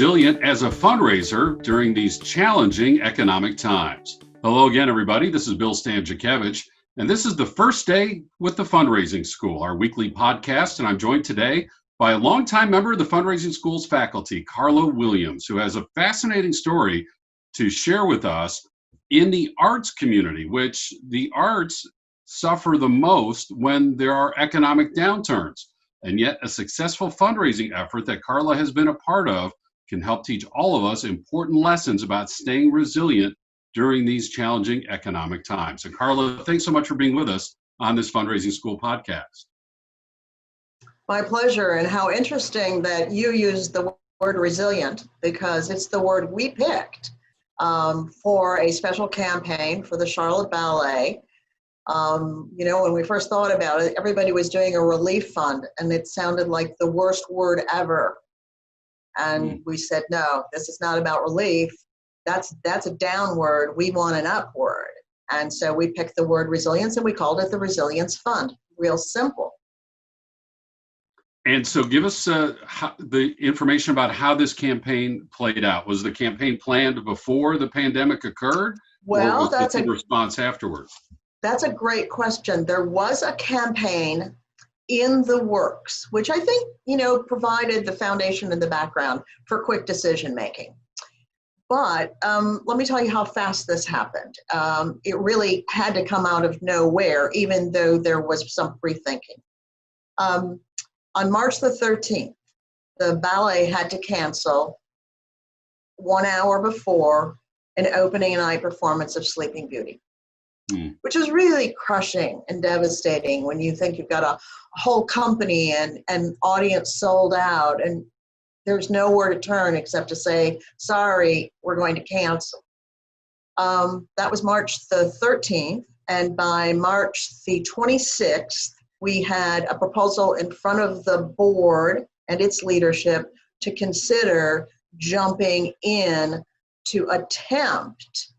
resilient as a fundraiser during these challenging economic times. Hello again, everybody. This is Bill Stanczykiewicz, and this is the first day with the Fundraising School, our weekly podcast, and I'm joined today by a longtime member of the Fundraising School's faculty, Karla Williams, who has a fascinating story to share with us in the arts community, which the arts suffer the most when there are economic downturns. And yet a successful fundraising effort that Karla has been a part of can help teach all of us important lessons about staying resilient during these challenging economic times. So Karla, thanks so much for being with us on this Fundraising School podcast. My pleasure, and how interesting that you used the word resilient, because it's the word we picked for a special campaign for the Charlotte Ballet. When we first thought about it, everybody was doing a relief fund, and it sounded like the worst word ever. And we said, no, this is not about relief. That's a downward. We want an upward. And so we picked the word resilience, and we called it the Resilience Fund. Real simple. And so give us the information about how this campaign played out. Was the campaign planned before the pandemic occurred? Well, or was the response afterwards? That's a great question. There was a campaign in the works, which I think, provided the foundation and the background for quick decision making. But let me tell you how fast this happened. It really had to come out of nowhere, even though there was some pre-thinking. On March the 13th, the ballet had to cancel 1 hour before an opening night performance of Sleeping Beauty. Which is really crushing and devastating when you think you've got a whole company and an audience sold out, and there's nowhere to turn except to say, sorry, we're going to cancel. That was March the 13th, and by March the 26th, we had a proposal in front of the board and its leadership to consider jumping in to attempt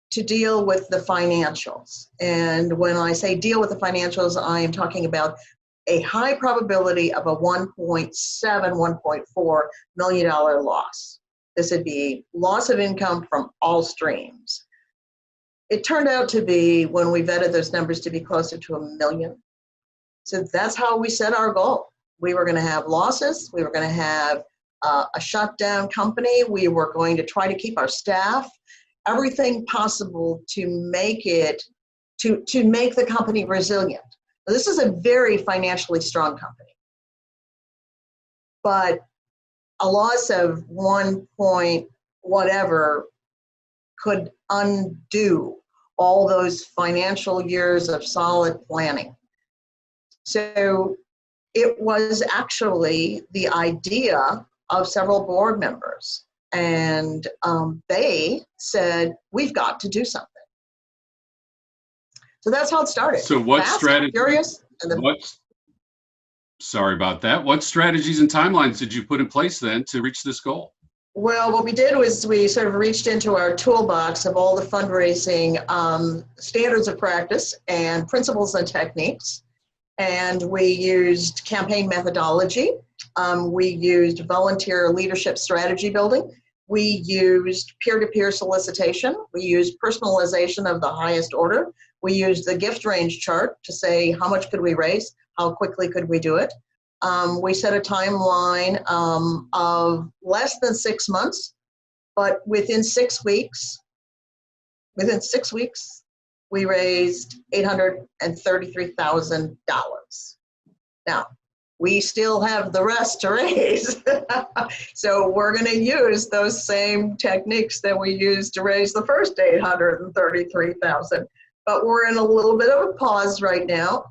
to deal with the financials. And when I say deal with the financials, I am talking about a high probability of a $1.7, $1.4 million loss. This would be loss of income from all streams. It turned out to be, when we vetted those numbers, to be closer to $1 million. So that's how we set our goal. We were going to have losses. We were going to have a shutdown company. We were going to try to keep our staff, everything possible to make it, to make the company resilient. Now, this is a very financially strong company, but a loss of 1 point whatever could undo all those financial years of solid planning. So it was actually the idea of several board members. And they said, we've got to do something. So that's how it started. So what strategy? Curious. Sorry about that. What strategies and timelines did you put in place then to reach this goal? Well, what we did was we sort of reached into our toolbox of all the fundraising standards of practice and principles and techniques. And we used campaign methodology. We used volunteer leadership strategy building. We used peer-to-peer solicitation. We used personalization of the highest order. We used the gift range chart to say how much could we raise, how quickly could we do it. We set a timeline of less than 6 months, but within 6 weeks, we raised $833,000. Now, we still have the rest to raise. So we're going to use those same techniques that we used to raise the first $833,000. But we're in a little bit of a pause right now.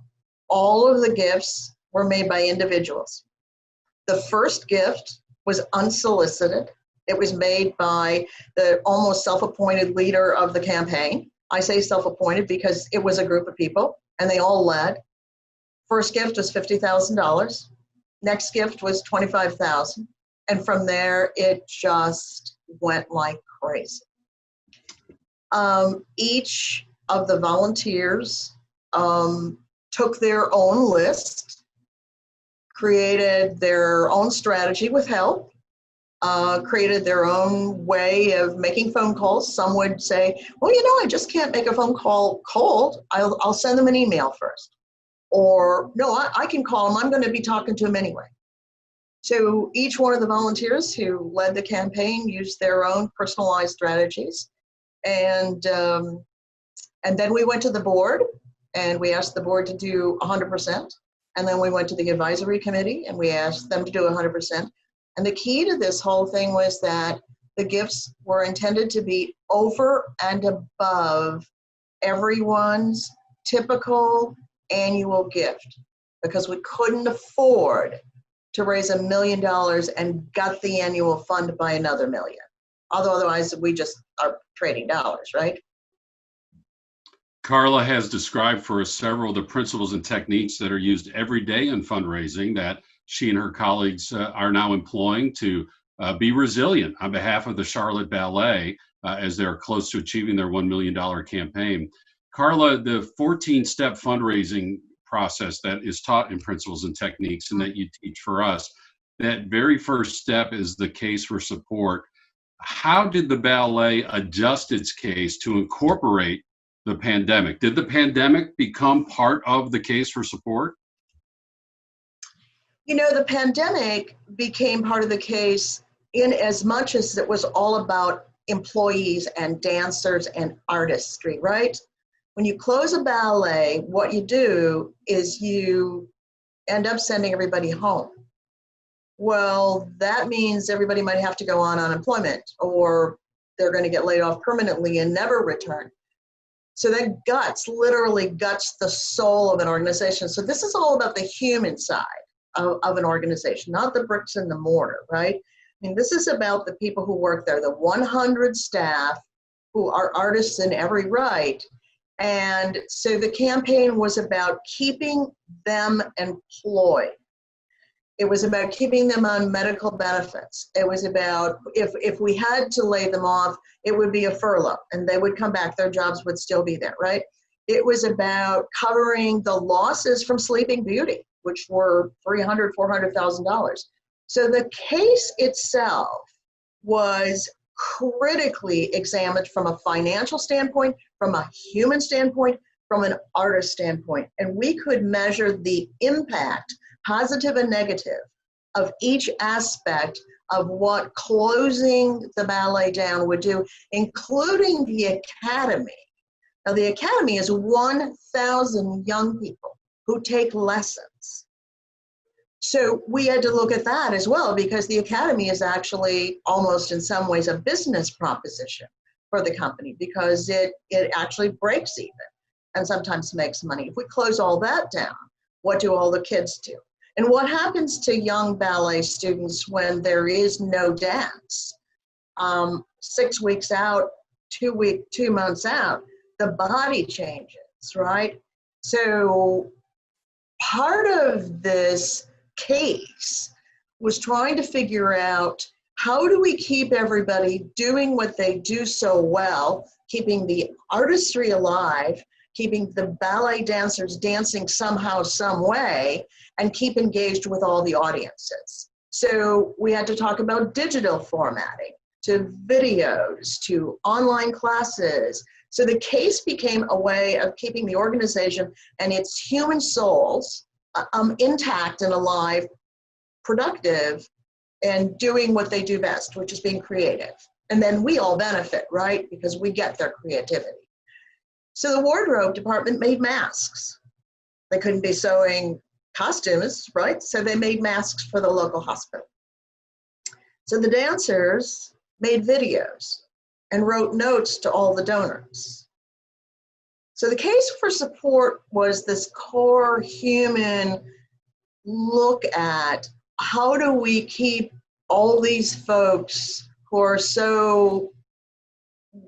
All of the gifts were made by individuals. The first gift was unsolicited. It was made by the almost self-appointed leader of the campaign. I say self-appointed because it was a group of people and they all led. First gift was $50,000. Next gift was $25,000. And from there, it just went like crazy. Each of the volunteers took their own list, created their own strategy with help, created their own way of making phone calls. Some would say, well, I just can't make a phone call cold. I'll send them an email first. Or, no, I can call them. I'm going to be talking to them anyway. So each one of the volunteers who led the campaign used their own personalized strategies. And then we went to the board and we asked the board to do 100%. And then we went to the advisory committee and we asked them to do 100%. And the key to this whole thing was that the gifts were intended to be over and above everyone's typical annual gift, because we couldn't afford to raise $1 million and gut the annual fund by another $1 million. Although otherwise we just are trading dollars, right? Karla has described for us several of the principles and techniques that are used every day in fundraising that she and her colleagues are now employing to be resilient on behalf of the Charlotte Ballet as they're close to achieving their $1 million campaign. Karla, the 14-step fundraising process that is taught in Principles and Techniques and that you teach for us, that very first step is the case for support. How did the ballet adjust its case to incorporate the pandemic? Did the pandemic become part of the case for support? The pandemic became part of the case in as much as it was all about employees and dancers and artistry, right? When you close a ballet, what you do is you end up sending everybody home. Well, that means everybody might have to go on unemployment, or they're going to get laid off permanently and never return. So that literally guts the soul of an organization. So this is all about the human side of an organization, not the bricks and the mortar, right? I mean, this is about the people who work there, the 100 staff who are artists in every right. And so the campaign was about keeping them employed. It was about keeping them on medical benefits. It was about, if we had to lay them off, it would be a furlough and they would come back, their jobs would still be there, right? It was about covering the losses from Sleeping Beauty, which were $300,000, $400,000. So the case itself was critically examined from a financial standpoint, from a human standpoint, from an artist standpoint. And we could measure the impact, positive and negative, of each aspect of what closing the ballet down would do, including the academy. Now, the academy is 1,000 young people who take lessons. So we had to look at that as well, because the academy is actually almost in some ways a business proposition for the company, because it actually breaks even and sometimes makes money. If we close all that down, what do all the kids do? And what happens to young ballet students when there is no dance? 6 weeks out, 2 months out, the body changes, right? So part of this case was trying to figure out, how do we keep everybody doing what they do so well, keeping the artistry alive, keeping the ballet dancers dancing somehow, some way, and keep engaged with all the audiences. So we had to talk about digital formatting, to videos, to online classes. So the case became a way of keeping the organization and its human souls intact and alive, productive, and doing what they do best, which is being creative. And then we all benefit, right? Because we get their creativity. So the wardrobe department made masks. They couldn't be sewing costumes, right? So they made masks for the local hospital. So the dancers made videos and wrote notes to all the donors. So the case for support was this core human look at, how do we keep all these folks who are so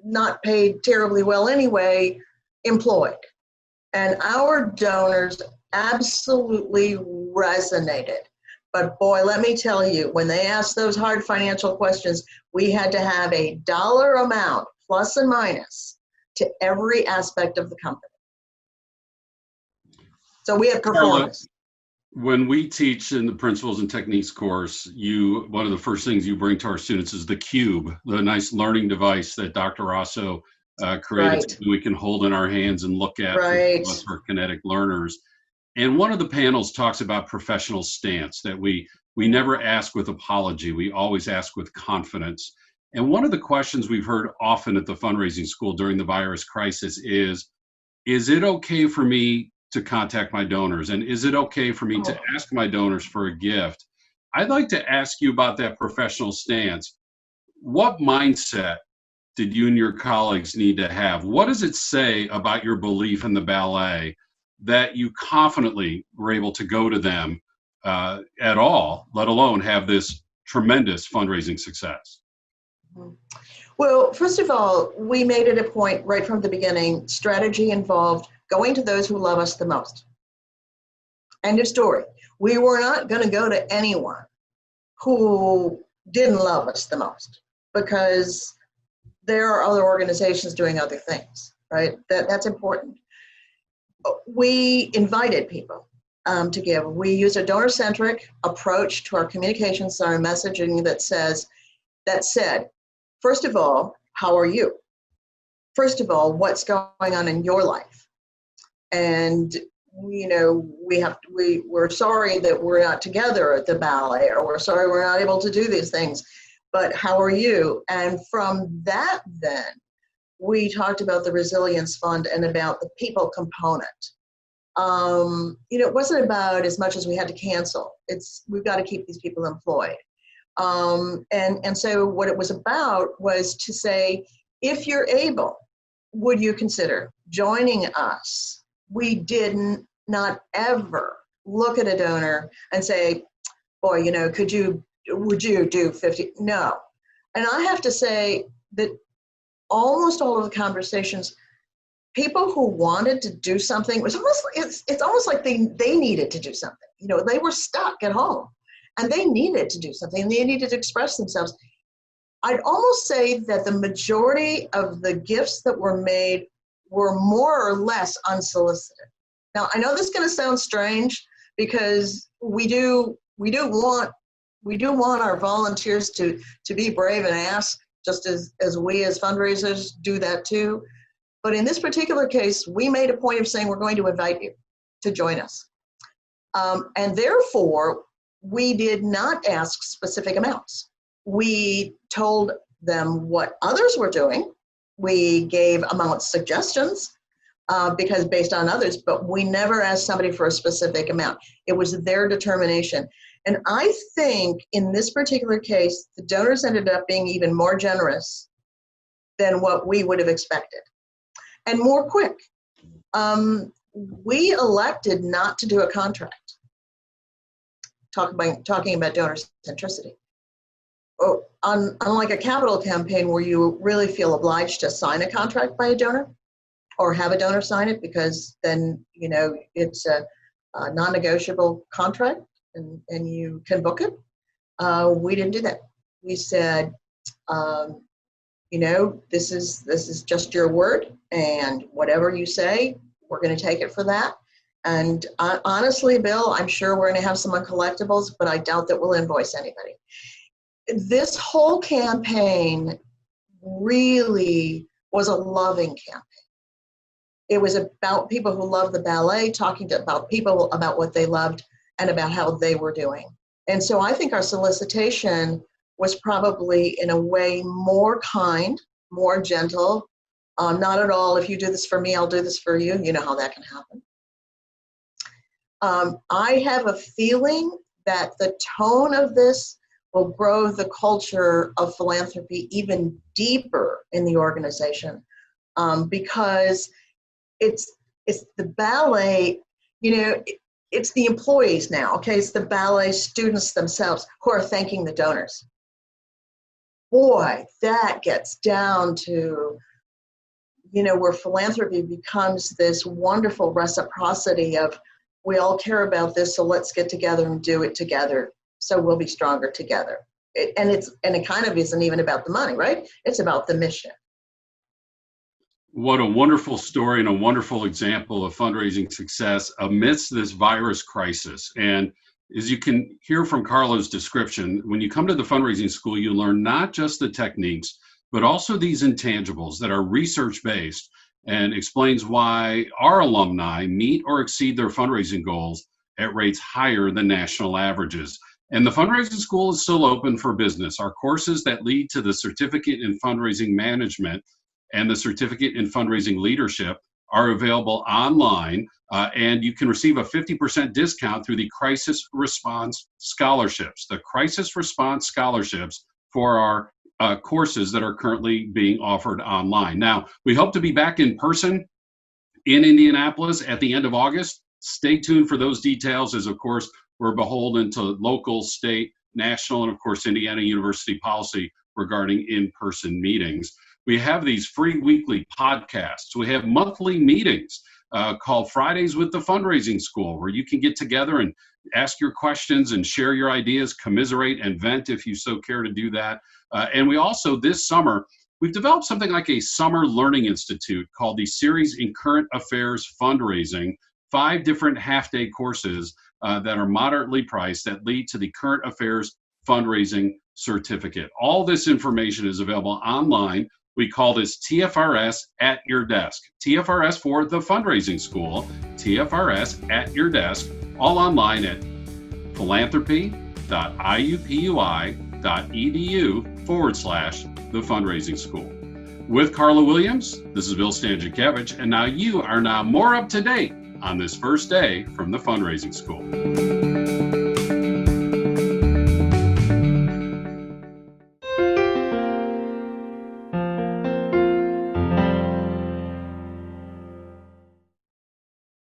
not paid terribly well anyway, employed? And our donors absolutely resonated. But boy, let me tell you, when they asked those hard financial questions, we had to have a dollar amount, plus and minus, to every aspect of the company. So we had performance. When we teach in the Principles and Techniques course, one of the first things you bring to our students is the cube, the nice learning device that Dr. Rosso created, Right, something we can hold in our hands and look at for right. us who are kinetic learners. And one of the panels talks about professional stance, that we never ask with apology, we always ask with confidence. And one of the questions we've heard often at the fundraising school during the virus crisis is it okay for me to contact my donors? And is it okay for me to Oh. ask my donors for a gift? I'd like to ask you about that professional stance. What mindset did you and your colleagues need to have? What does it say about your belief in the ballet that you confidently were able to go to them at all, let alone have this tremendous fundraising success? Well, first of all, we made it a point right from the beginning. Strategy involved going to those who love us the most. End of story. We were not going to go to anyone who didn't love us the most, because there are other organizations doing other things, right? That's important. We invited people to give. We use a donor-centric approach to our communications, our messaging that said, first of all, how are you? First of all, what's going on in your life? And we're sorry that we're not together at the ballet, or we're sorry we're not able to do these things, but how are you? And from that, then we talked about the Resilience Fund and about the people component. It wasn't about as much as we had to cancel. We've got to keep these people employed. And so what it was about was to say, if you're able, would you consider joining us? We did not ever look at a donor and say, boy, would you do 50? No. And I have to say that almost all of the conversations, people who wanted to do something, it's almost like they needed to do something. They were stuck at home and they needed to do something, and they needed to express themselves. I'd almost say that the majority of the gifts that were made were more or less unsolicited. Now, I know this is going to sound strange, because we do want our volunteers to be brave and ask, just as we as fundraisers do that too. But in this particular case, we made a point of saying we're going to invite you to join us. And therefore, we did not ask specific amounts. We told them what others were doing. We gave amount suggestions because based on others, but we never asked somebody for a specific amount. It was their determination. And I think in this particular case, the donors ended up being even more generous than what we would have expected, and more quick. We elected not to do a contract. Talking about donor centricity. Unlike a capital campaign where you really feel obliged to sign a contract by a donor or have a donor sign it, because then it's a non-negotiable contract and you can book it. We didn't do that. We said, this is just your word, and whatever you say, we're going to take it for that. And honestly, Bill, I'm sure we're going to have some uncollectibles, but I doubt that we'll invoice anybody. This whole campaign really was a loving campaign. It was about people who love the ballet, talking about people about what they loved and about how they were doing. And so I think our solicitation was probably, in a way, more kind, more gentle. Not at all, if you do this for me, I'll do this for you. You know how that can happen. I have a feeling that the tone of this will grow the culture of philanthropy even deeper in the organization, because it's the ballet, it's the employees now, okay? It's the ballet students themselves who are thanking the donors. Boy, that gets down to, where philanthropy becomes this wonderful reciprocity of, we all care about this, so let's get together and do it together, so we'll be stronger together. It kind of isn't even about the money, right? It's about the mission. What a wonderful story and a wonderful example of fundraising success amidst this virus crisis. And as you can hear from Karla's description, when you come to the fundraising school, you learn not just the techniques, but also these intangibles that are research-based and explains why our alumni meet or exceed their fundraising goals at rates higher than national averages. And the fundraising school is still open for business. Our courses that lead to the certificate in fundraising management and the certificate in fundraising leadership are available online, and you can receive a 50% discount through the crisis response scholarships. The crisis response scholarships for our courses that are currently being offered online. Now, we hope to be back in person in Indianapolis at the end of August. Stay tuned for those details, as of course we're beholden to local, state, national, and of course Indiana University policy regarding in-person meetings. We have these free weekly podcasts. We have monthly meetings called Fridays with the Fundraising School, where you can get together and ask your questions and share your ideas, commiserate and vent if you so care to do that. And we also, this summer, we've developed something like a summer learning institute called the Series in Current Affairs Fundraising, 5 different half-day courses that are moderately priced that lead to the Current Affairs Fundraising Certificate. All this information is available online. We call this TFRS at your desk. TFRS for the Fundraising School, TFRS at your desk, all online at philanthropy.iupui.edu/the Fundraising School. With Karla Williams, this is Bill Stanczykiewicz, and now you are more up to date on this first day from the Fundraising School.